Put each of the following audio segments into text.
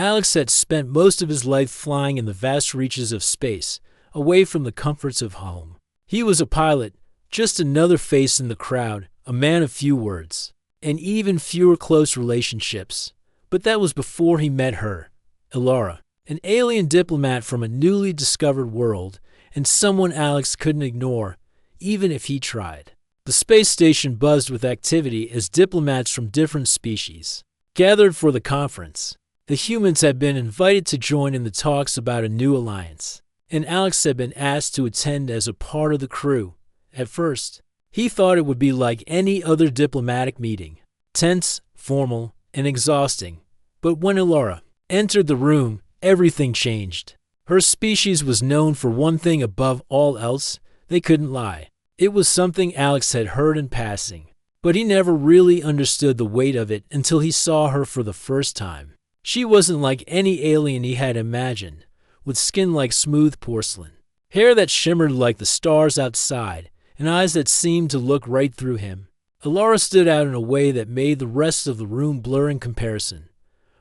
Alex had spent most of his life flying in the vast reaches of space, away from the comforts of home. He was a pilot, just another face in the crowd, a man of few words, and even fewer close relationships. But that was before he met her, Ilara, an alien diplomat from a newly discovered world, and someone Alex couldn't ignore, even if he tried. The space station buzzed with activity as diplomats from different species gathered for the conference. The humans had been invited to join in the talks about a new alliance, and Alex had been asked to attend as a part of the crew. At first, he thought it would be like any other diplomatic meeting, tense, formal, and exhausting. But when Ilara entered the room, everything changed. Her species was known for one thing above all else: they couldn't lie. It was something Alex had heard in passing, but he never really understood the weight of it until he saw her for the first time. She wasn't like any alien he had imagined, with skin like smooth porcelain, hair that shimmered like the stars outside, and eyes that seemed to look right through him. Ilara stood out in a way that made the rest of the room blur in comparison.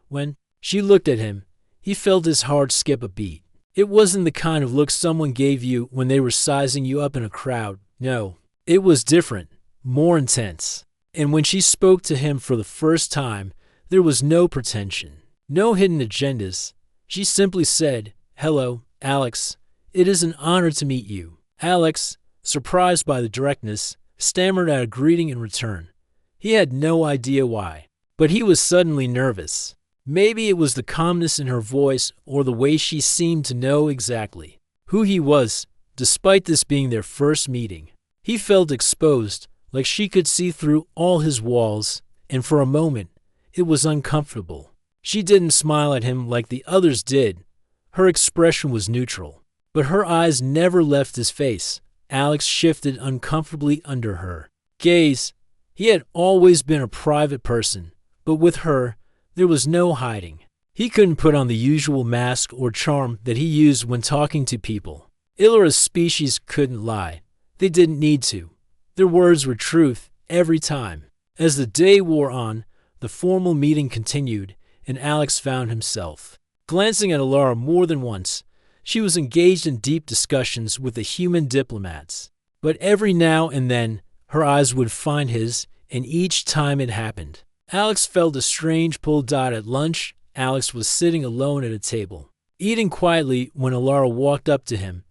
When she looked at him, he felt his heart skip a beat. It wasn't the kind of look someone gave you when they were sizing you up in a crowd. No, it was different, more intense. And when she spoke to him for the first time, there was no pretension, no hidden agendas. She simply said, "Hello, Alex. It is an honor to meet you." Alex, surprised by the directness, stammered out a greeting in return. He had no idea why, but he was suddenly nervous. Maybe it was the calmness in her voice or the way she seemed to know exactly who he was, despite this being their first meeting. He felt exposed, like she could see through all his walls, and for a moment, it was uncomfortable. She didn't smile at him like the others did. Her expression was neutral, but her eyes never left his face. Alex shifted uncomfortably under her gaze. He had always been a private person, but with her, there was no hiding. He couldn't put on the usual mask or charm that he used when talking to people. Ilara's species couldn't lie. They didn't need to. Their words were truth every time. As the day wore on, the formal meeting continued, and Alex found himself glancing at Ilara more than once. She was engaged in deep discussions with the human diplomats, but every now and then her eyes would find his, and each time it happened, Alex felt a strange pull. At lunch, Alex was sitting alone at a table, eating quietly when Ilara walked up to him.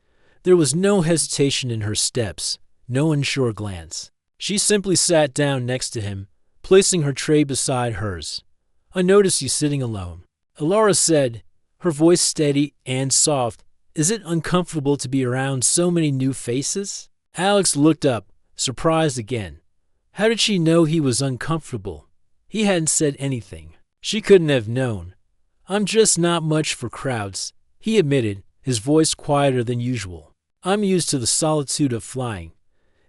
There was no hesitation in her steps, no unsure glance. She simply sat down next to him, placing her tray beside hers. "I noticed you sitting alone," Ilara said, her voice steady and soft. "Is it uncomfortable to be around so many new faces?" Alex looked up, surprised again. How did she know he was uncomfortable? He hadn't said anything. She couldn't have known. "I'm just not much for crowds," he admitted, his voice quieter than usual. "I'm used to the solitude of flying."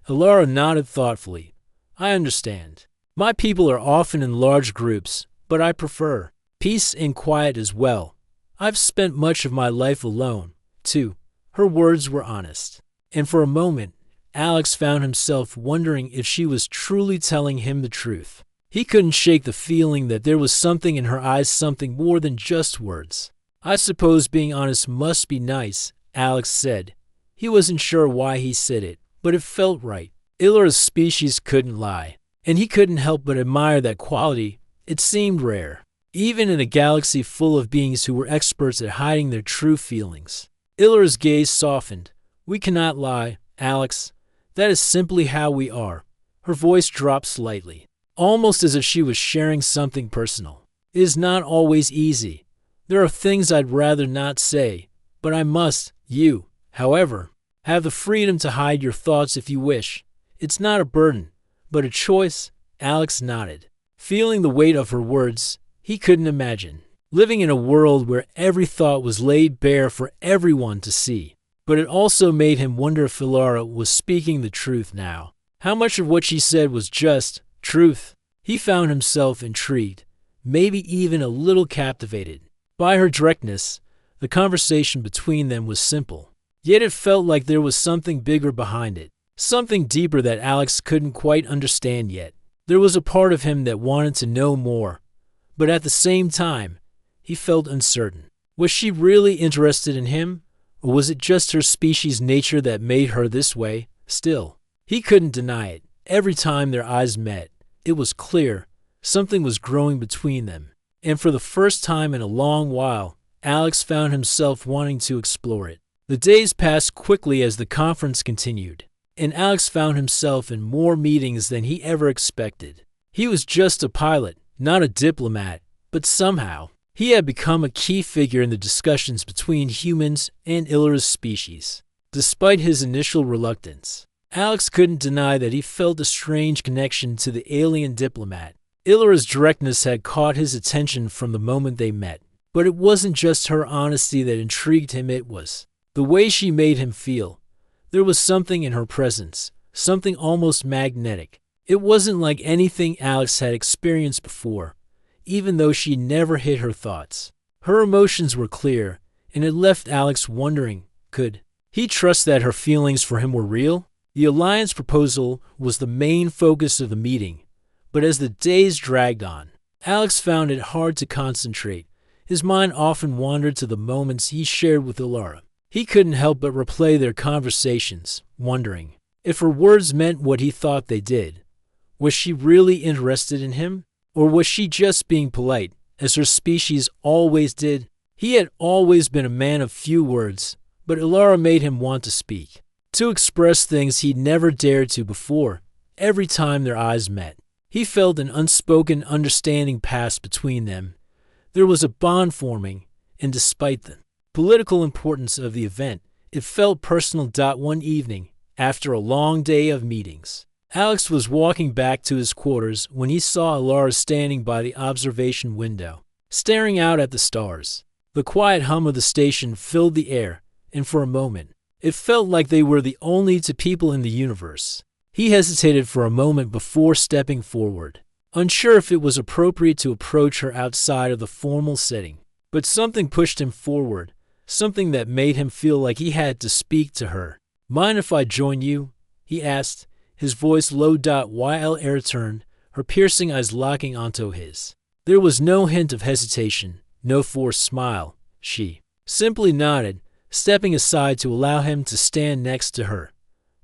Ilara nodded thoughtfully. "I understand. My people are often in large groups, but I prefer peace and quiet as well. I've spent much of my life alone, too." Her words were honest, and for a moment, Alex found himself wondering if she was truly telling him the truth. He couldn't shake the feeling that there was something in her eyes, something more than just words. "I suppose being honest must be nice," Alex said. He wasn't sure why he said it, but it felt right. Ilara's species couldn't lie, and he couldn't help but admire that quality. It seemed rare, even in a galaxy full of beings who were experts at hiding their true feelings. Ilara's gaze softened. "We cannot lie, Alex. That is simply how we are." Her voice dropped slightly, almost as if she was sharing something personal. "It is not always easy. There are things I'd rather not say, but I must. You, however, have the freedom to hide your thoughts if you wish. It's not a burden, but a choice." Alex nodded, feeling the weight of her words. He couldn't imagine living in a world where every thought was laid bare for everyone to see. But it also made him wonder if Ilara was speaking the truth now. How much of what she said was just truth? He found himself intrigued, maybe even a little captivated. By her directness, the conversation between them was simple. Yet it felt like there was something bigger behind it, something deeper that Alex couldn't quite understand yet. There was a part of him that wanted to know more, but at the same time, he felt uncertain. Was she really interested in him, or was it just her species' nature that made her this way? Still, he couldn't deny it. Every time their eyes met, it was clear something was growing between them. And for the first time in a long while, Alex found himself wanting to explore it. The days passed quickly as the conference continued, and Alex found himself in more meetings than he ever expected. He was just a pilot, not a diplomat, but somehow, he had become a key figure in the discussions between humans and Illyra's species. Despite his initial reluctance, Alex couldn't deny that he felt a strange connection to the alien diplomat. Illyra's directness had caught his attention from the moment they met. But it wasn't just her honesty that intrigued him, it was the way she made him feel. There was something in her presence, something almost magnetic. It wasn't like anything Alex had experienced before, even though she never hid her thoughts. Her emotions were clear, and it left Alex wondering, could he trust that her feelings for him were real? The alliance proposal was the main focus of the meeting, but as the days dragged on, Alex found it hard to concentrate. His mind often wandered to the moments he shared with Illyra. He couldn't help but replay their conversations, wondering if her words meant what he thought they did. Was she really interested in him? Or was she just being polite, as her species always did? He had always been a man of few words, but Illyra made him want to speak, to express things he'd never dared to before. Every time their eyes met, he felt an unspoken understanding pass between them. There was a bond forming, and despite the political importance of the event, it felt personal. One evening, after a long day of meetings, Alex was walking back to his quarters when he saw Illyra standing by the observation window, staring out at the stars. The quiet hum of the station filled the air, and for a moment, it felt like they were the only two people in the universe. He hesitated for a moment before stepping forward, unsure if it was appropriate to approach her outside of the formal setting. But something pushed him forward, something that made him feel like he had to speak to her. "Mind if I join you?" he asked, his voice low. While Illyra turned, her piercing eyes locking onto his. There was no hint of hesitation, no forced smile. She simply nodded, stepping aside to allow him to stand next to her.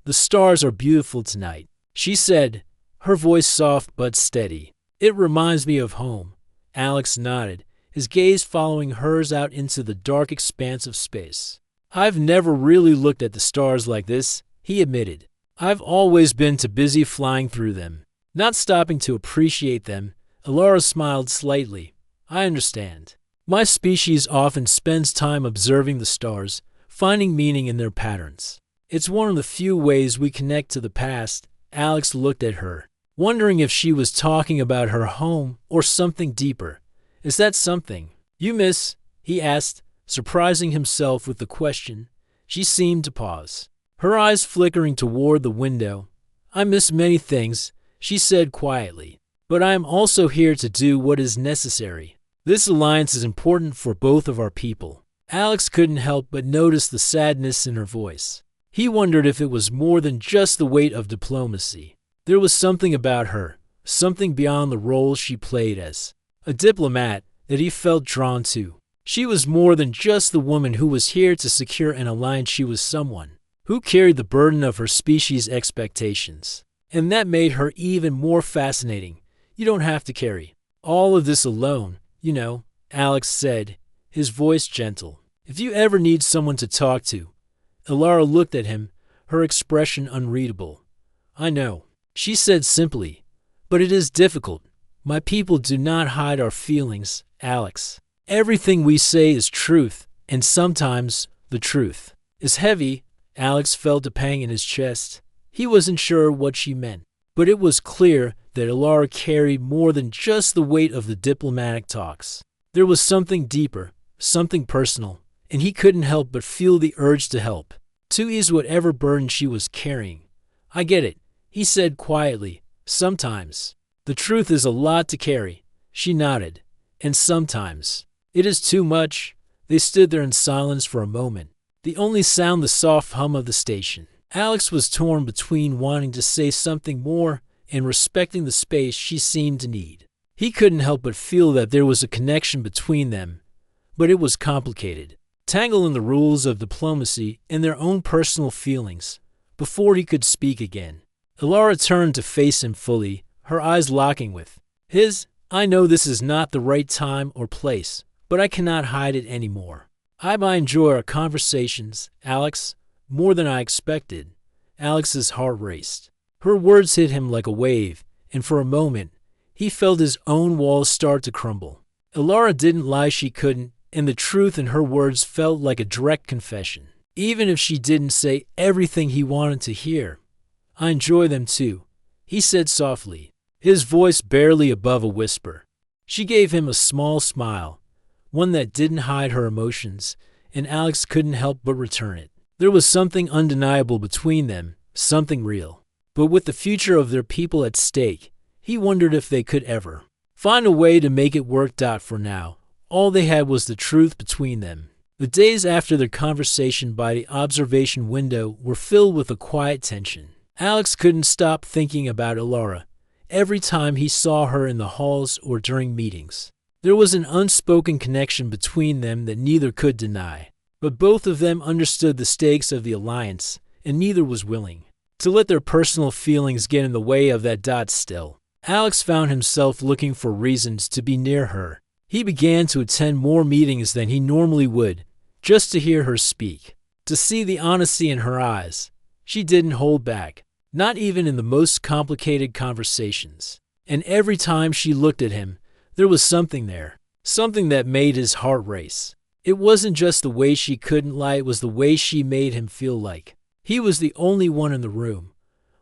"The stars are beautiful tonight," she said, her voice soft but steady. "It reminds me of home." Alex nodded, his gaze following hers out into the dark expanse of space. "I've never really looked at the stars like this," he admitted. "I've always been too busy flying through them, not stopping to appreciate them." Illyra smiled slightly. "I understand. My species often spends time observing the stars, finding meaning in their patterns. It's one of the few ways we connect to the past." Alex looked at her, wondering if she was talking about her home or something deeper. "Is that something you miss?" he asked, surprising himself with the question. She seemed to pause, her eyes flickering toward the window. "I miss many things," she said quietly, "but I am also here to do what is necessary. This alliance is important for both of our people." Alex couldn't help but notice the sadness in her voice. He wondered if it was more than just the weight of diplomacy. There was something about her, something beyond the role she played as a diplomat, that he felt drawn to. She was more than just the woman who was here to secure an alliance. She was someone who carried the burden of her species' expectations. And that made her even more fascinating. "You don't have to carry all of this alone, you know," Alex said, his voice gentle. "If you ever need someone to talk to." Illyra looked at him, her expression unreadable. "I know," she said simply, "but it is difficult. My people do not hide our feelings, Alex. Everything we say is truth, and sometimes the truth is heavy." Alex felt a pang in his chest. He wasn't sure what she meant, but it was clear that Illyra carried more than just the weight of the diplomatic talks. There was something deeper, something personal, and he couldn't help but feel the urge to help, to ease whatever burden she was carrying. "I get it," he said quietly. "Sometimes the truth is a lot to carry." She nodded. "And sometimes it is too much." They stood there in silence for a moment, the only sound the soft hum of the station. Alex was torn between wanting to say something more and respecting the space she seemed to need. He couldn't help but feel that there was a connection between them, but it was complicated. Tangled in the rules of diplomacy and their own personal feelings. Before he could speak again, Elara turned to face him fully, her eyes locking with his. I know this is not the right time or place, but I cannot hide it anymore. I enjoy our conversations, Alex, more than I expected. Alex's heart raced. Her words hit him like a wave, and for a moment, he felt his own walls start to crumble. Elara didn't lie, she couldn't, and the truth in her words felt like a direct confession. Even if she didn't say everything he wanted to hear. I enjoy them too, he said softly, his voice barely above a whisper. She gave him a small smile, one that didn't hide her emotions, and Alex couldn't help but return it. There was something undeniable between them, something real. But with the future of their people at stake, he wondered if they could ever find a way to make it work. For now, all they had was the truth between them. The days after their conversation by the observation window were filled with a quiet tension. Alex couldn't stop thinking about Elara every time he saw her in the halls or during meetings. There was an unspoken connection between them that neither could deny. But both of them understood the stakes of the alliance, and neither was willing to let their personal feelings get in the way of that. Still, Alex found himself looking for reasons to be near her. He began to attend more meetings than he normally would, just to hear her speak, to see the honesty in her eyes. She didn't hold back, not even in the most complicated conversations. And every time she looked at him, there was something there, something that made his heart race. It wasn't just the way she couldn't lie, it was the way she made him feel like he was the only one in the room.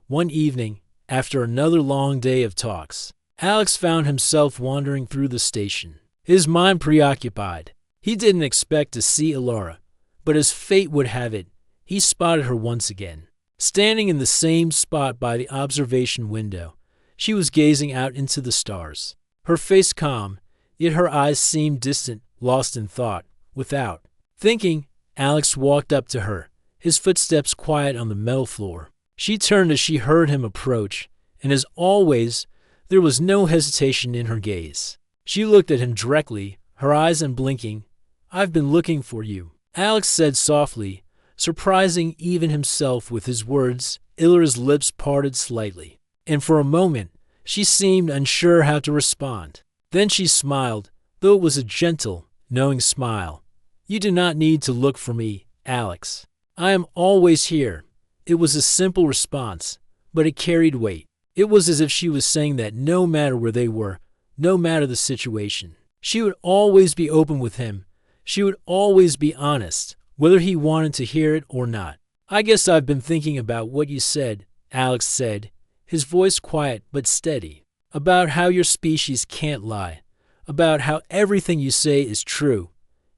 One evening, after another long day of talks, Alex found himself wandering through the station, his mind preoccupied. He didn't expect to see Elara, but as fate would have it, he spotted her once again. Standing in the same spot by the observation window, she was gazing out into the stars. Her face calm, yet her eyes seemed distant, lost in thought. Without thinking, Alex walked up to her, his footsteps quiet on the metal floor. She turned as she heard him approach, and as always, there was no hesitation in her gaze. She looked at him directly, her eyes unblinking. I've been looking for you, Alex said softly, surprising even himself with his words. Elara's lips parted slightly, and for a moment, she seemed unsure how to respond. Then she smiled, though it was a gentle, knowing smile. You do not need to look for me, Alex. I am always here. It was a simple response, but it carried weight. It was as if she was saying that no matter where they were, no matter the situation, she would always be open with him. She would always be honest, whether he wanted to hear it or not. I guess I've been thinking about what you said, Alex said, his voice quiet but steady, about how your species can't lie, about how everything you say is true.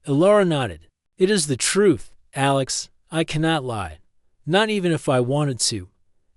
Elara nodded. It is the truth, Alex. I cannot lie. Not even if I wanted to.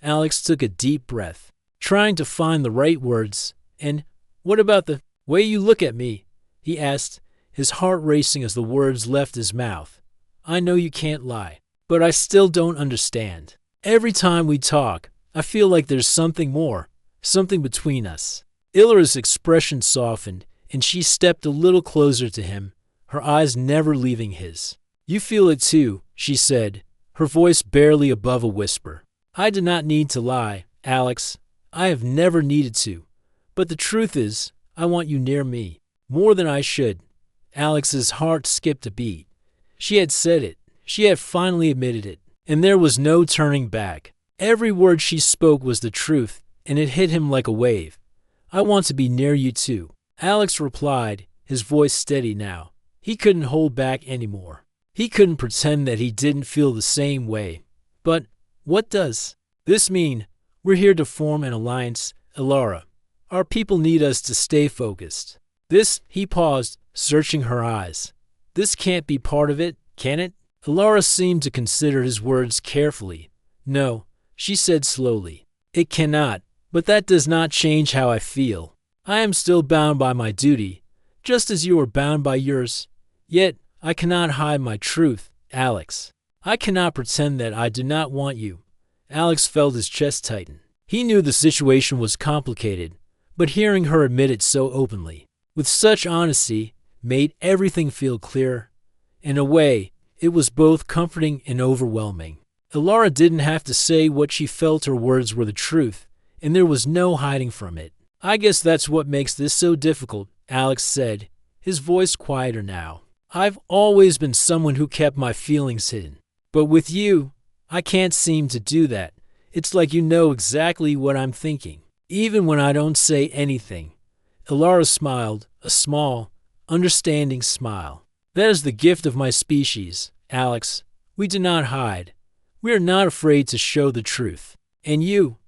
Alex took a deep breath, trying to find the right words. And what about the way you look at me? He asked, his heart racing as the words left his mouth. I know you can't lie, but I still don't understand. Every time we talk, I feel like there's something more, something between us. Elara's expression softened, and she stepped a little closer to him, her eyes never leaving his. You feel it too, she said, her voice barely above a whisper. I do not need to lie, Alex. I have never needed to. But the truth is, I want you near me, more than I should. Alex's heart skipped a beat. She had said it. She had finally admitted it, and there was no turning back. Every word she spoke was the truth, and it hit him like a wave. I want to be near you too, Alex replied, his voice steady now. He couldn't hold back anymore. He couldn't pretend that he didn't feel the same way. But what does this mean? We're here to form an alliance, Elara. Our people need us to stay focused. He paused, searching her eyes. This can't be part of it, can it? Elara seemed to consider his words carefully. No, she said slowly. It cannot, but that does not change how I feel. I am still bound by my duty, just as you are bound by yours. Yet, I cannot hide my truth, Alex. I cannot pretend that I do not want you. Alex felt his chest tighten. He knew the situation was complicated, but hearing her admit it so openly, with such honesty, made everything feel clearer. In a way, it was both comforting and overwhelming. Ilara didn't have to say what she felt. Her words were the truth, and there was no hiding from it. "I guess that's what makes this so difficult," Alex said, his voice quieter now. "I've always been someone who kept my feelings hidden. But with you, I can't seem to do that. It's like you know exactly what I'm thinking, even when I don't say anything." Ilara smiled, a small, understanding smile. "That is the gift of my species, Alex. We do not hide. We are not afraid to show the truth. And you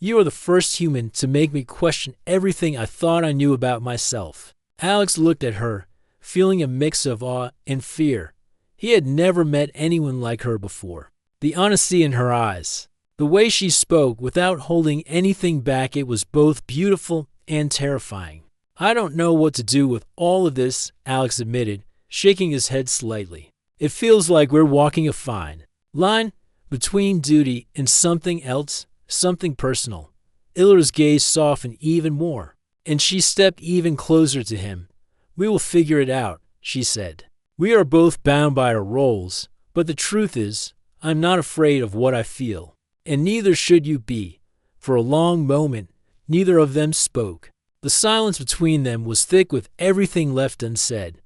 are the first human to make me question everything I thought I knew about myself." Alex looked at her, feeling a mix of awe and fear. He had never met anyone like her before. The honesty in her eyes, the way she spoke without holding anything back, it was both beautiful and terrifying. "I don't know what to do with all of this," Alex admitted, shaking his head slightly. "It feels like we're walking a fine line between duty and something else, something personal." Ilara's gaze softened even more, and she stepped even closer to him. "We will figure it out," she said. "We are both bound by our roles, but the truth is, I'm not afraid of what I feel. And neither should you be." For a long moment, neither of them spoke. The silence between them was thick with everything left unsaid.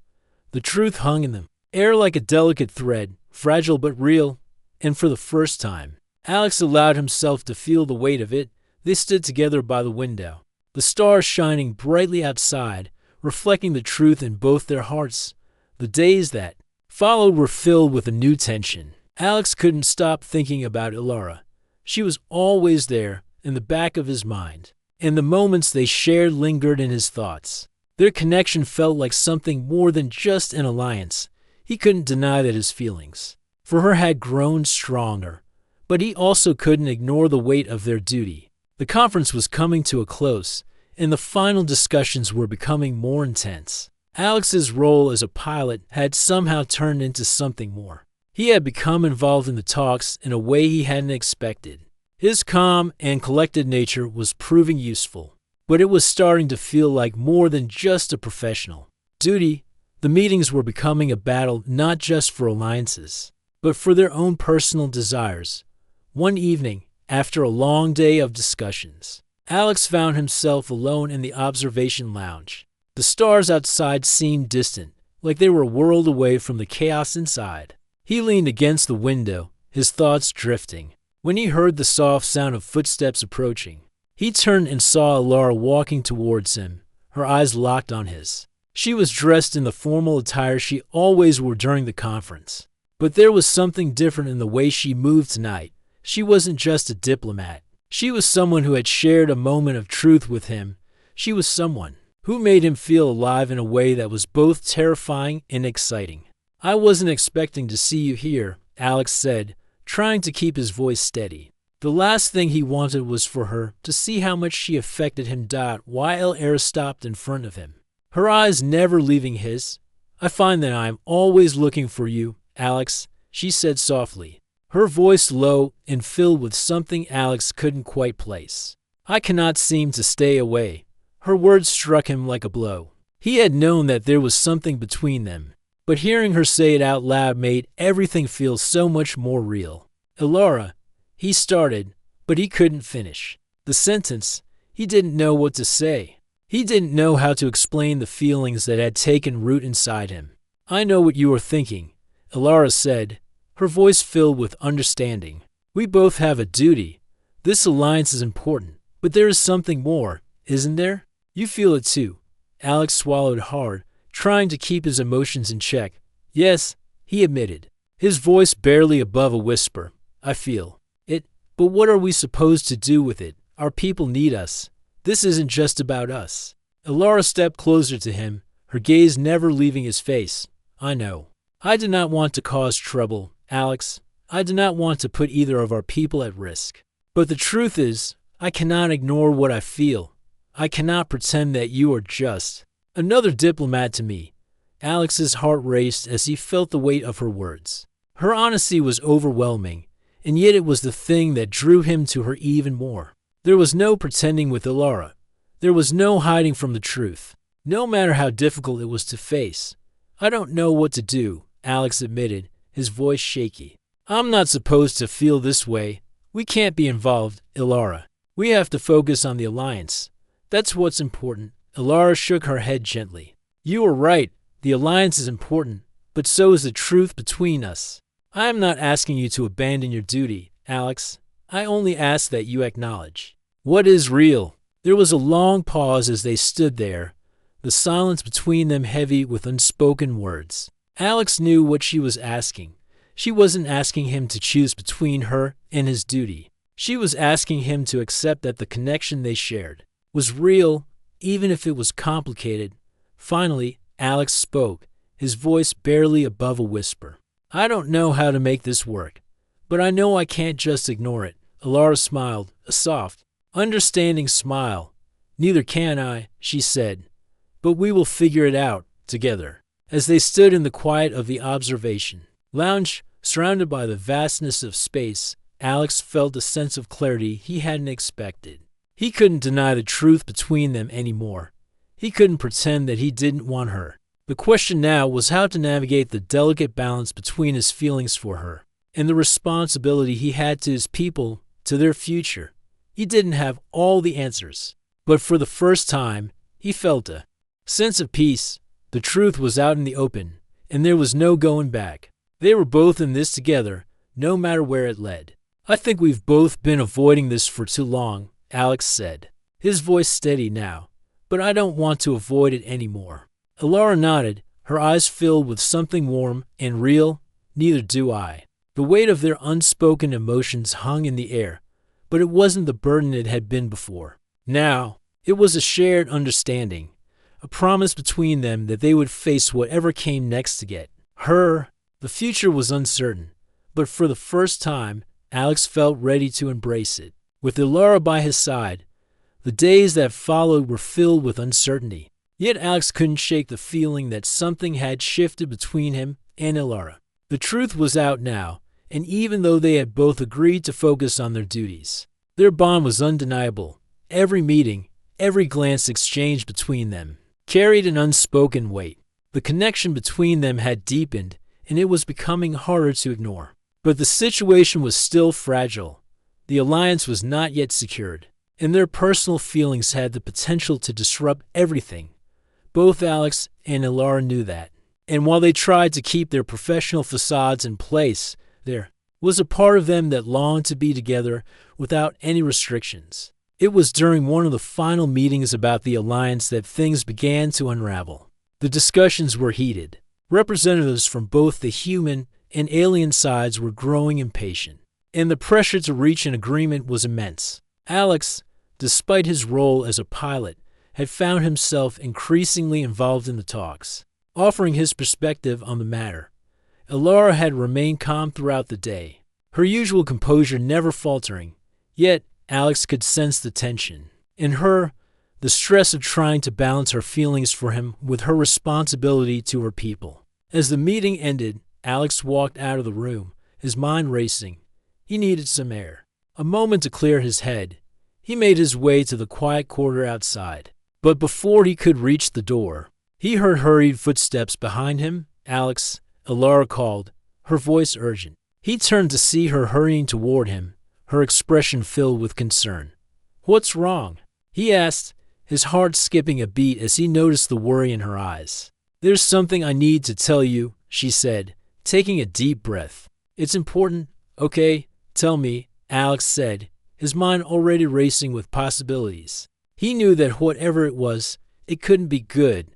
The truth hung in the air like a delicate thread, fragile but real, and for the first time, Alex allowed himself to feel the weight of it. They stood together by the window, the stars shining brightly outside, reflecting the truth in both their hearts. The days that followed were filled with a new tension. Alex couldn't stop thinking about Ilara. She was always there, in the back of his mind, and the moments they shared lingered in his thoughts. Their connection felt like something more than just an alliance. He couldn't deny that his feelings for her had grown stronger, but he also couldn't ignore the weight of their duty. The conference was coming to a close, and the final discussions were becoming more intense. Alex's role as a pilot had somehow turned into something more. He had become involved in the talks in a way he hadn't expected. His calm and collected nature was proving useful, but it was starting to feel like more than just a professional duty. The meetings were becoming a battle not just for alliances, but for their own personal desires. One evening, after a long day of discussions, Alex found himself alone in the observation lounge. The stars outside seemed distant, like they were a world away from the chaos inside. He leaned against the window, his thoughts drifting, when he heard the soft sound of footsteps approaching. He turned and saw Ilara walking towards him, her eyes locked on his. She was dressed in the formal attire she always wore during the conference, but there was something different in the way she moved tonight. She wasn't just a diplomat. She was someone who had shared a moment of truth with him. She was someone who made him feel alive in a way that was both terrifying and exciting. "I wasn't expecting to see you here," Alex said, trying to keep his voice steady. The last thing he wanted was for her to see how much she affected him. While Ilara stopped in front of him, her eyes never leaving his. "I find that I'm always looking for you, Alex," she said softly, her voice low and filled with something Alex couldn't quite place. "I cannot seem to stay away." Her words struck him like a blow. He had known that there was something between them, but hearing her say it out loud made everything feel so much more real. "Ilara," he started, but he couldn't finish the sentence. He didn't know what to say. He didn't know how to explain the feelings that had taken root inside him. "I know what you are thinking," Ilara said, her voice filled with understanding. "We both have a duty. This alliance is important, but there is something more, isn't there? You feel it too." Alex swallowed hard, trying to keep his emotions in check. "Yes," he admitted, his voice barely above a whisper. "I feel it, but what are we supposed to do with it? Our people need us. This isn't just about us." Ilara stepped closer to him, her gaze never leaving his face. "I know. I do not want to cause trouble, Alex. I do not want to put either of our people at risk. But the truth is, I cannot ignore what I feel. I cannot pretend that you are just another diplomat to me." Alex's heart raced as he felt the weight of her words. Her honesty was overwhelming, and yet it was the thing that drew him to her even more. There was no pretending with Ilara. There was no hiding from the truth. No matter how difficult it was to face, I don't know what to do, Alex admitted, his voice shaky. I'm not supposed to feel this way. We can't be involved, Ilara. We have to focus on the Alliance. That's what's important. Ilara shook her head gently. You are right. The Alliance is important, but so is the truth between us. I am not asking you to abandon your duty, Alex. I only ask that you acknowledge what is real. There was a long pause as they stood there, the silence between them heavy with unspoken words. Alex knew what she was asking. She wasn't asking him to choose between her and his duty. She was asking him to accept that the connection they shared was real, even if it was complicated. Finally, Alex spoke, his voice barely above a whisper. I don't know how to make this work, but I know I can't just ignore it. Ilara smiled, a soft, understanding smile. Neither can I, she said, but we will figure it out together. As they stood in the quiet of the observation lounge, surrounded by the vastness of space, Alex felt a sense of clarity he hadn't expected. He couldn't deny the truth between them anymore. He couldn't pretend that he didn't want her. The question now was how to navigate the delicate balance between his feelings for her and the responsibility he had to his people, to their future. He didn't have all the answers, but for the first time, he felt a sense of peace. The truth was out in the open, and there was no going back. They were both in this together, no matter where it led. I think we've both been avoiding this for too long, Alex said, his voice steady now, but I don't want to avoid it anymore. Ilara nodded, her eyes filled with something warm and real. Neither do I. The weight of their unspoken emotions hung in the air, but it wasn't the burden it had been before. Now, it was a shared understanding, a promise between them that they would face whatever came next to get her. The future was uncertain, but for the first time, Alex felt ready to embrace it. With Ilara by his side, the days that followed were filled with uncertainty. Yet Alex couldn't shake the feeling that something had shifted between him and Ilara. The truth was out now, and even though they had both agreed to focus on their duties, their bond was undeniable. Every meeting, every glance exchanged between them carried an unspoken weight. The connection between them had deepened, and it was becoming harder to ignore. But the situation was still fragile. The alliance was not yet secured, and their personal feelings had the potential to disrupt everything. Both Alex and Ilara knew that. And while they tried to keep their professional facades in place, there was a part of them that longed to be together without any restrictions. It was during one of the final meetings about the alliance that things began to unravel. The discussions were heated. Representatives from both the human and alien sides were growing impatient, and the pressure to reach an agreement was immense. Alex, despite his role as a pilot, had found himself increasingly involved in the talks, offering his perspective on the matter. Ilara had remained calm throughout the day, her usual composure never faltering, yet Alex could sense the tension. In her, the stress of trying to balance her feelings for him with her responsibility to her people. As the meeting ended, Alex walked out of the room, his mind racing. He needed some air, a moment to clear his head. He made his way to the quiet corridor outside. But before he could reach the door, he heard hurried footsteps behind him. Alex, Ilara called, her voice urgent. He turned to see her hurrying toward him, her expression filled with concern. What's wrong? He asked, his heart skipping a beat as he noticed the worry in her eyes. There's something I need to tell you, she said, taking a deep breath. It's important, okay? Tell me, Alex said, his mind already racing with possibilities. He knew that whatever it was, it couldn't be good.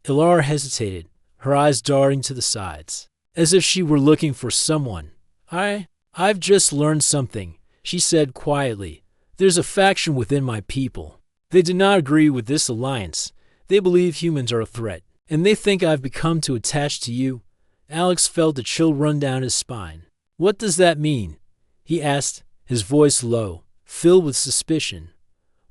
Ilara hesitated, her eyes darting to the sides, as if she were looking for someone. I've just learned something, she said quietly. There's a faction within my people. They do not agree with this alliance. They believe humans are a threat, and they think I've become too attached to you. Alex felt a chill run down his spine. What does that mean? He asked, his voice low, filled with suspicion.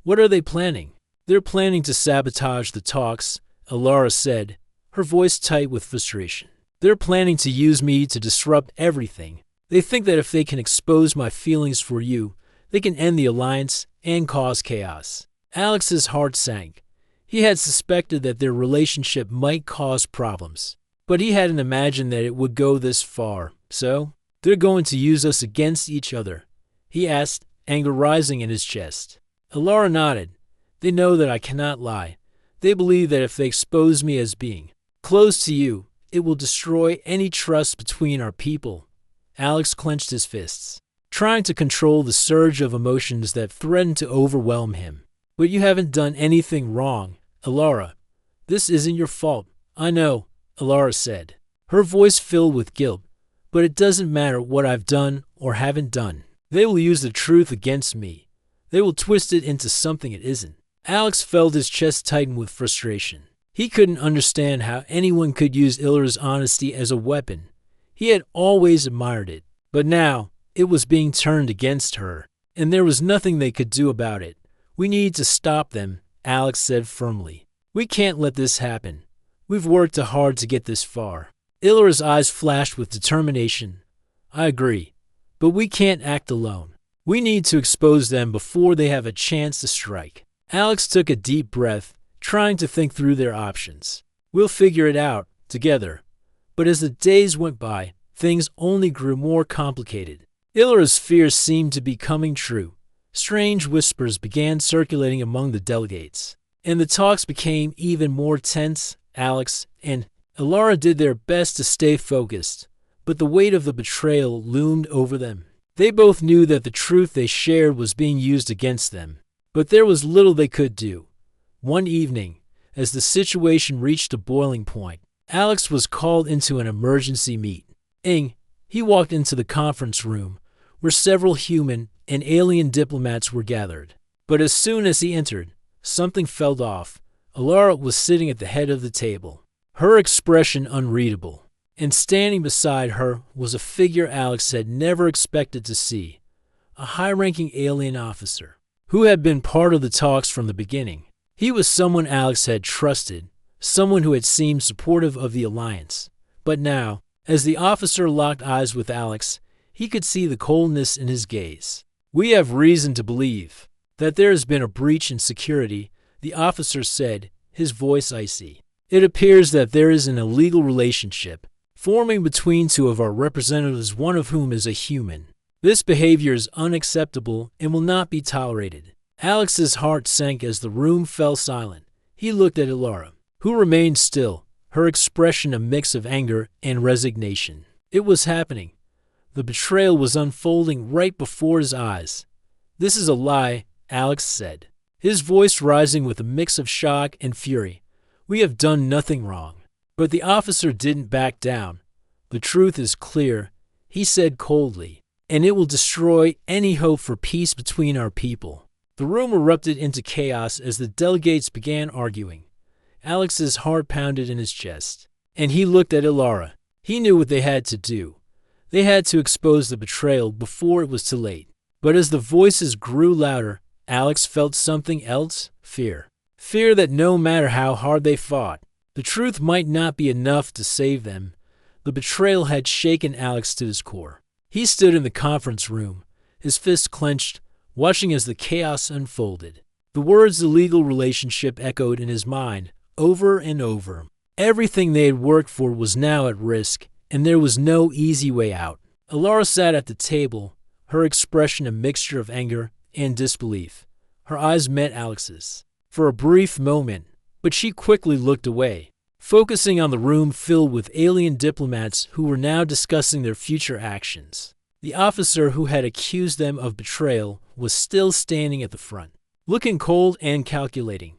What are they planning? They're planning to sabotage the talks, Ilara said, her voice tight with frustration. They're planning to use me to disrupt everything. They think that if they can expose my feelings for you, they can end the alliance and cause chaos. Alex's heart sank. He had suspected that their relationship might cause problems, But he hadn't imagined that it would go this far. So, they're going to use us against each other? He asked, anger rising in his chest. Alara nodded. They know that I cannot lie. They believe that if they expose me as being close to you, it will destroy any trust between our people. Alex clenched his fists, trying to control the surge of emotions that threatened to overwhelm him. But you haven't done anything wrong, Alara. This isn't your fault. I know, Alara said, her voice filled with guilt. But it doesn't matter what I've done or haven't done. They will use the truth against me. They will twist it into something it isn't. Alex felt his chest tighten with frustration. He couldn't understand how anyone could use Ilara's honesty as a weapon. He had always admired it, but now it was being turned against her, and there was nothing they could do about it. We need to stop them, Alex said firmly. We can't let this happen. We've worked hard to get this far. Ilara's eyes flashed with determination. I agree, but we can't act alone. We need to expose them before they have a chance to strike. Alex took a deep breath, trying to think through their options. We'll figure it out, together. But as the days went by, things only grew more complicated. Ilara's fears seemed to be coming true. Strange whispers began circulating among the delegates, and the talks became even more tense. Alex and Ilara did their best to stay focused, but the weight of the betrayal loomed over them. They both knew that the truth they shared was being used against them, but there was little they could do. One evening, as the situation reached a boiling point, Alex was called into an emergency meeting. He walked into the conference room, where several human and alien diplomats were gathered. But as soon as he entered, something felt off. Ilara was sitting at the head of the table, her expression unreadable, and standing beside her was a figure Alex had never expected to see, a high-ranking alien officer who had been part of the talks from the beginning. He was someone Alex had trusted, someone who had seemed supportive of the alliance. But now, as the officer locked eyes with Alex, he could see the coldness in his gaze. We have reason to believe that there has been a breach in security, the officer said, his voice icy. It appears that there is an illegal relationship forming between two of our representatives, one of whom is a human. This behavior is unacceptable and will not be tolerated. Alex's heart sank as the room fell silent. He looked at Ilara, who remained still, her expression a mix of anger and resignation. It was happening. The betrayal was unfolding right before his eyes. This is a lie, Alex said, his voice rising with a mix of shock and fury. We have done nothing wrong. But the officer didn't back down. The truth is clear, he said coldly, and it will destroy any hope for peace between our people. The room erupted into chaos as the delegates began arguing. Alex's heart pounded in his chest, and he looked at Ilara. He knew what they had to do. They had to expose the betrayal before it was too late. But as the voices grew louder, Alex felt something else, fear. Fear that no matter how hard they fought, the truth might not be enough to save them. The betrayal had shaken Alex to his core. He stood in the conference room, his fists clenched, watching as the chaos unfolded. The words illegal relationship echoed in his mind, over and over. Everything they had worked for was now at risk, and there was no easy way out. Ilara sat at the table, her expression a mixture of anger and disbelief. Her eyes met Alex's for a brief moment, but she quickly looked away, focusing on the room filled with alien diplomats who were now discussing their future actions. The officer who had accused them of betrayal was still standing at the front, looking cold and calculating.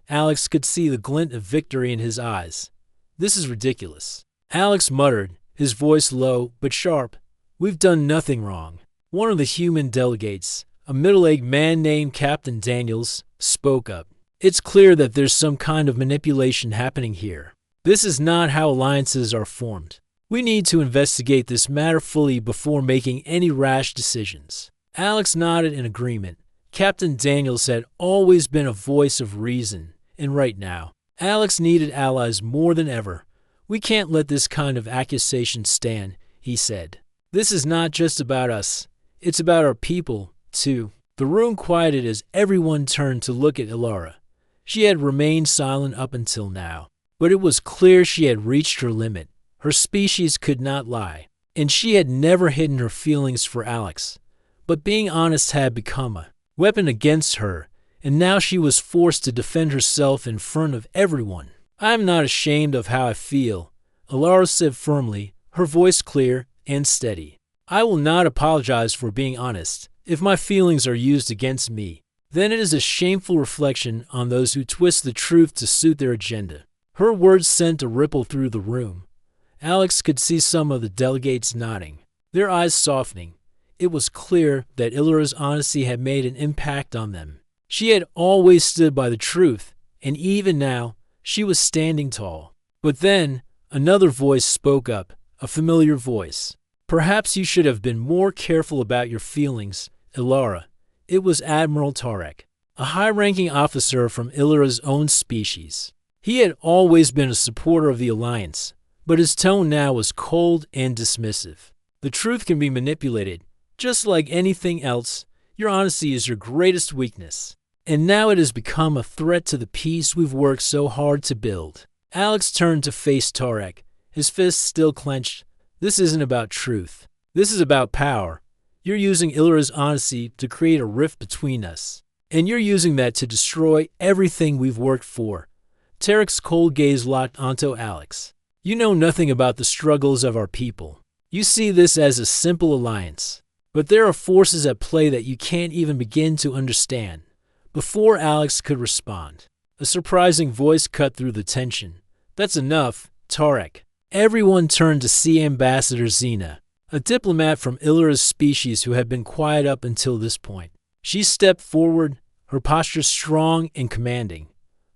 Alex could see the glint of victory in his eyes. This is ridiculous. Alex muttered, his voice low but sharp. We've done nothing wrong. One of the human delegates, a middle-aged man named Captain Daniels, spoke up. It's clear that there's some kind of manipulation happening here. This is not how alliances are formed. We need to investigate this matter fully before making any rash decisions. Alex nodded in agreement. Captain Daniels had always been a voice of reason, and right now, Alex needed allies more than ever. We can't let this kind of accusation stand, he said. This is not just about us. It's about our people, too. The room quieted as everyone turned to look at Ilara. She had remained silent up until now, but it was clear she had reached her limit. Her species could not lie, and she had never hidden her feelings for Alex. But being honest had become a weapon against her, and now she was forced to defend herself in front of everyone. "I am not ashamed of how I feel," Alara said firmly, her voice clear and steady. "I will not apologize for being honest. If my feelings are used against me, then it is a shameful reflection on those who twist the truth to suit their agenda." Her words sent a ripple through the room. Alex could see some of the delegates nodding, their eyes softening. It was clear that Ilara's honesty had made an impact on them. She had always stood by the truth, and even now, she was standing tall. But then, another voice spoke up, a familiar voice. "Perhaps you should have been more careful about your feelings, Ilara." It was Admiral Tarek, a high-ranking officer from Ilara's own species. He had always been a supporter of the Alliance, but his tone now was cold and dismissive. "The truth can be manipulated. Just like anything else, your honesty is your greatest weakness. And now it has become a threat to the peace we've worked so hard to build." Alex turned to face Tarek, his fists still clenched. "This isn't about truth. This is about power. You're using Ilara's honesty to create a rift between us. And you're using that to destroy everything we've worked for." Tarek's cold gaze locked onto Alex. "You know nothing about the struggles of our people. You see this as a simple alliance. But there are forces at play that you can't even begin to understand." Before Alex could respond, a surprising voice cut through the tension. "That's enough, Tarek." Everyone turned to see Ambassador Xena, a diplomat from Ilara's species who had been quiet up until this point. She stepped forward, her posture strong and commanding.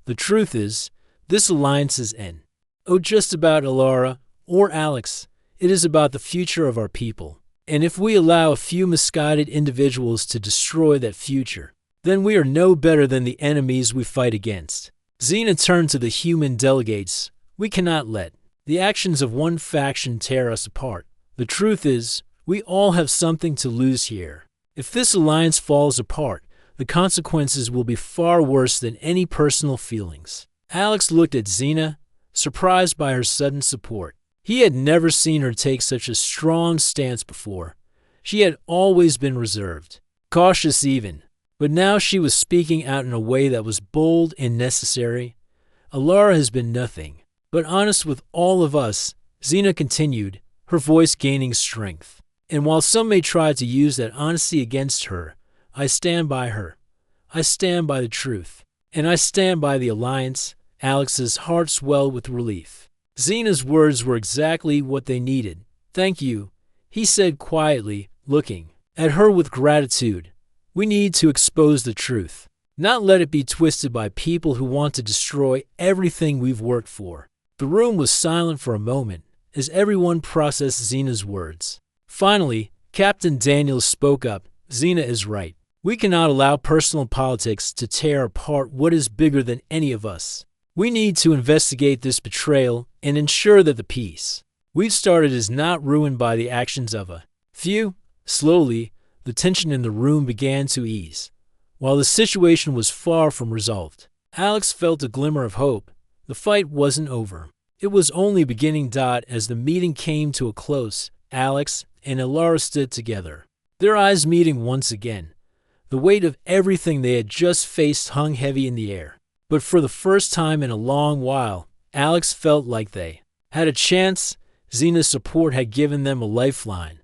"The truth is, this alliance is in. Oh, just about Ilara or Alex. It is about the future of our people. And if we allow a few misguided individuals to destroy that future, then we are no better than the enemies we fight against." Xena turned to the human delegates. "We cannot let the actions of one faction tear us apart. The truth is, we all have something to lose here. If this alliance falls apart, the consequences will be far worse than any personal feelings." Alex looked at Xena, surprised by her sudden support. He had never seen her take such a strong stance before. She had always been reserved, cautious even. But now she was speaking out in a way that was bold and necessary. "Ilara has been nothing but honest with all of us," Xena continued, her voice gaining strength. "And while some may try to use that honesty against her, I stand by her. I stand by the truth. And I stand by the Alliance." Alex's heart swelled with relief. Xena's words were exactly what they needed. "Thank you," he said quietly, looking at her with gratitude. "We need to expose the truth, not let it be twisted by people who want to destroy everything we've worked for." The room was silent for a moment as everyone processed Xena's words. Finally, Captain Daniels spoke up. "Xena is right. We cannot allow personal politics to tear apart what is bigger than any of us. We need to investigate this betrayal and ensure that the peace we've started is not ruined by the actions of a few." Slowly, the tension in the room began to ease. While the situation was far from resolved, Alex felt a glimmer of hope. The fight wasn't over. It was only beginning. As the meeting came to a close, Alex and Ilara stood together, their eyes meeting once again. The weight of everything they had just faced hung heavy in the air. But for the first time in a long while, Alex felt like they had a chance. Xena's support had given them a lifeline.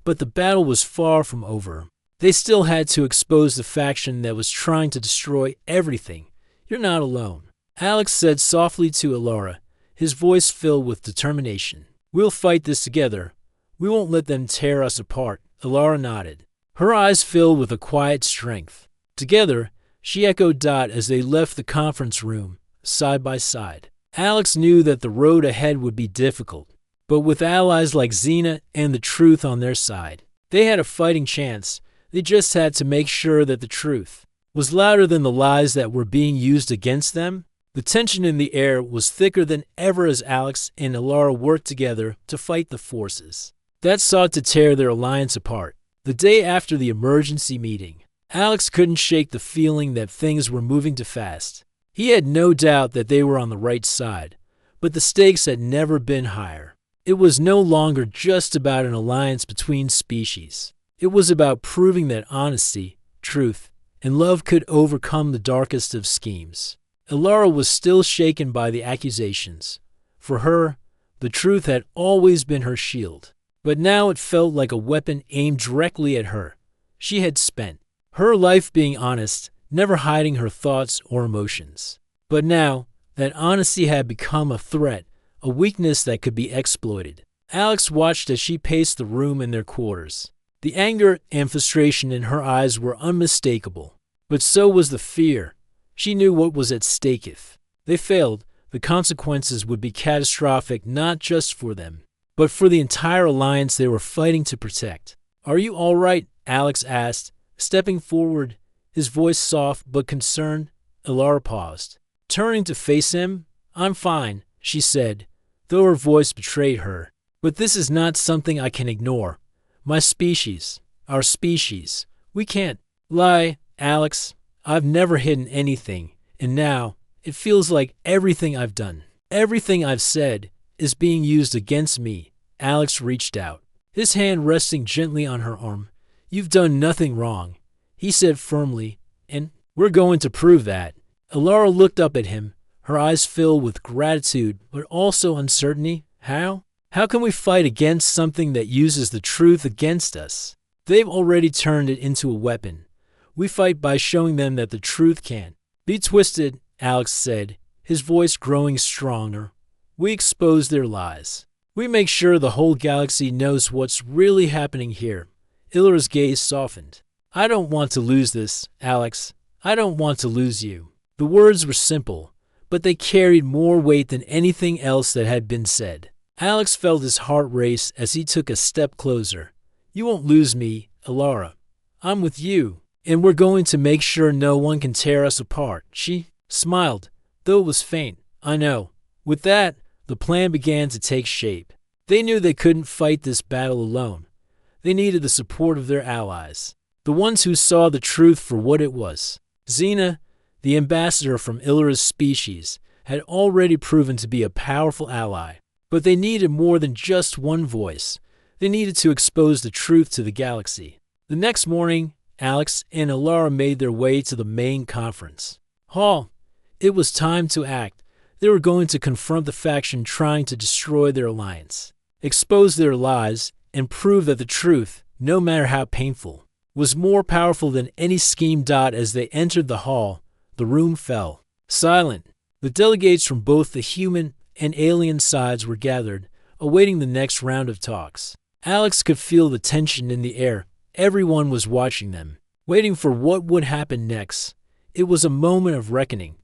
But the battle was far from over. They still had to expose the faction that was trying to destroy everything. "You're not alone," Alex said softly to Ilara, his voice filled with determination. "We'll fight this together. We won't let them tear us apart." Ilara nodded, her eyes filled with a quiet strength. Together, she echoed as they left the conference room, side by side. Alex knew that the road ahead would be difficult, but with allies like Xena and the truth on their side, they had a fighting chance. They just had to make sure that the truth was louder than the lies that were being used against them. The tension in the air was thicker than ever as Alex and Ilara worked together to fight the forces that sought to tear their alliance apart. The day after the emergency meeting, Alex couldn't shake the feeling that things were moving too fast. He had no doubt that they were on the right side, but the stakes had never been higher. It was no longer just about an alliance between species. It was about proving that honesty, truth, and love could overcome the darkest of schemes. Elara was still shaken by the accusations. For her, the truth had always been her shield. But now it felt like a weapon aimed directly at her. She had spent her life being honest, never hiding her thoughts or emotions. But now, that honesty had become a threat, a weakness that could be exploited. Alex watched as she paced the room in their quarters. The anger and frustration in her eyes were unmistakable. But so was the fear. She knew what was at stake. If they failed, the consequences would be catastrophic not just for them, but for the entire alliance they were fighting to protect. "Are you all right?" Alex asked, stepping forward, his voice soft but concerned. Elara paused. Turning to face him, "I'm fine," she said, though her voice betrayed her. "But this is not something I can ignore. My species, our species, we can't lie, Alex. I've never hidden anything, and now it feels like everything I've done, everything I've said, is being used against me." Alex reached out, his hand resting gently on her arm. "You've done nothing wrong," he said firmly, "and we're going to prove that." Elara looked up at him, her eyes filled with gratitude but also uncertainty. How? How can we fight against something that uses the truth against us? They've already turned it into a weapon. We fight by showing them that the truth can't be twisted, Alex said, his voice growing stronger. We expose their lies. We make sure the whole galaxy knows what's really happening here. Ilara's gaze softened. "I don't want to lose this, Alex. I don't want to lose you." The words were simple, but they carried more weight than anything else that had been said. Alex felt his heart race as he took a step closer. "You won't lose me, Elara. I'm with you, and we're going to make sure no one can tear us apart." She smiled, though it was faint. "I know." With that, the plan began to take shape. They knew they couldn't fight this battle alone. They needed the support of their allies, the ones who saw the truth for what it was. Xena, the ambassador from Ilara's species, had already proven to be a powerful ally. But they needed more than just one voice. They needed to expose the truth to the galaxy. The next morning, Alex and Elara made their way to the main conference hall. It was time to act. They were going to confront the faction trying to destroy their alliance, expose their lies, and prove that the truth, no matter how painful, was more powerful than any scheme. As they entered the hall, the room fell silent. The delegates from both the human and alien sides were gathered, awaiting the next round of talks. Alex could feel the tension in the air. Everyone was watching them, waiting for what would happen next. It was a moment of reckoning.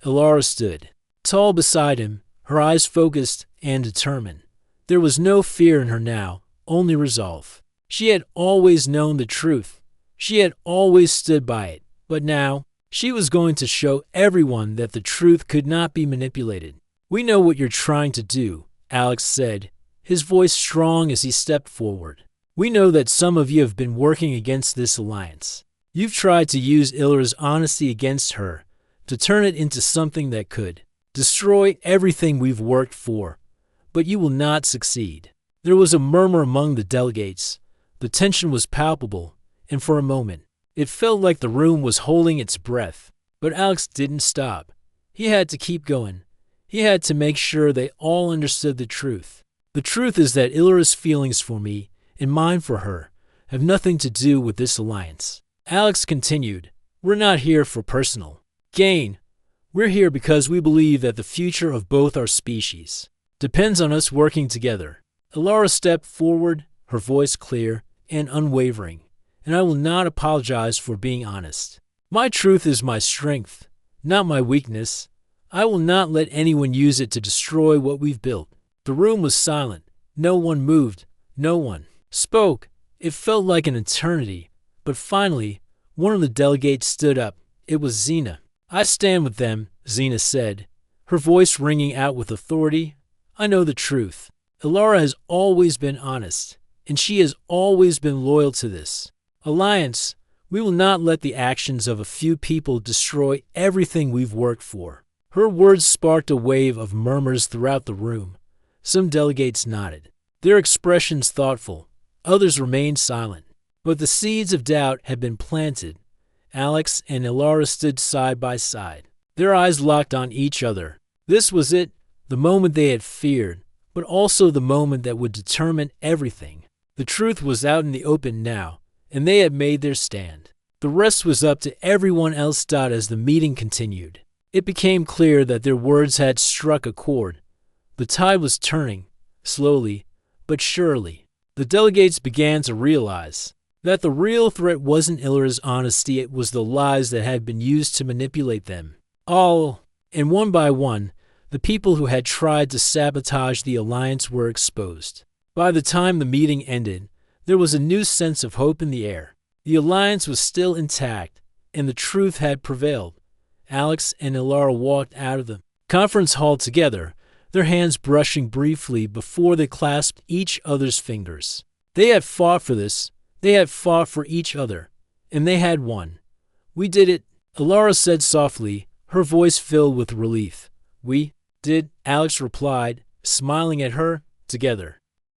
Elara stood tall beside him, her eyes focused and determined. There was no fear in her now, only resolve. She had always known the truth. She had always stood by it. But now, she was going to show everyone that the truth could not be manipulated. "We know what you're trying to do," Alex said, his voice strong as he stepped forward. "We know that some of you have been working against this alliance. You've tried to use Ilara's honesty against her, to turn it into something that could destroy everything we've worked for. But you will not succeed." There was a murmur among the delegates. The tension was palpable, and for a moment, it felt like the room was holding its breath. But Alex didn't stop. He had to keep going. He had to make sure they all understood the truth. "The truth is that Ilara's feelings for me, and mine for her, have nothing to do with this alliance." Alex continued, "We're not here for personal gain. We're here because we believe that the future of both our species depends on us working together." Elara stepped forward, her voice clear and unwavering. "And I will not apologize for being honest. My truth is my strength, not my weakness. I will not let anyone use it to destroy what we've built." The room was silent. No one moved. No one spoke. It felt like an eternity. But finally, one of the delegates stood up. It was Xena. "I stand with them," Xena said, her voice ringing out with authority. "I know the truth. Elara has always been honest, and she has always been loyal to this alliance. We will not let the actions of a few people destroy everything we've worked for." Her words sparked a wave of murmurs throughout the room. Some delegates nodded, their expressions thoughtful. Others remained silent. But the seeds of doubt had been planted. Alex and Ilara stood side by side, their eyes locked on each other. This was it, the moment they had feared, but also the moment that would determine everything. The truth was out in the open now, and they had made their stand. The rest was up to everyone else. As the meeting continued, it became clear that their words had struck a chord. The tide was turning, slowly but surely. The delegates began to realize that the real threat wasn't Ilara's honesty, it was the lies that had been used to manipulate them. All, and one by one, the people who had tried to sabotage the alliance were exposed. By the time the meeting ended, there was a new sense of hope in the air. The alliance was still intact, and the truth had prevailed. Alex and Ilara walked out of the conference hall together, their hands brushing briefly before they clasped each other's fingers. They had fought for this. They had fought for each other, and they had won. "We did it," Ilara said softly, her voice filled with relief. "We did," Alex replied, smiling at her. "Together."